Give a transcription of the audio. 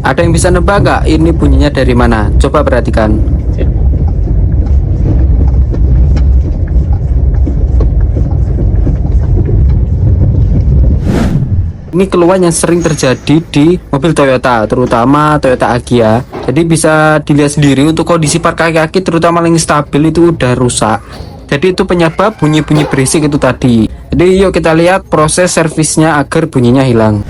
Ada yang bisa nebak gak ini bunyinya dari mana? Coba perhatikan. Ini keluhan yang sering terjadi di mobil Toyota, terutama Toyota Agya. Jadi bisa dilihat sendiri untuk kondisi park kaki-kaki, terutama yang stabil itu udah rusak. Jadi itu penyebab bunyi-bunyi berisik itu tadi. Jadi yuk kita lihat proses servisnya agar bunyinya hilang.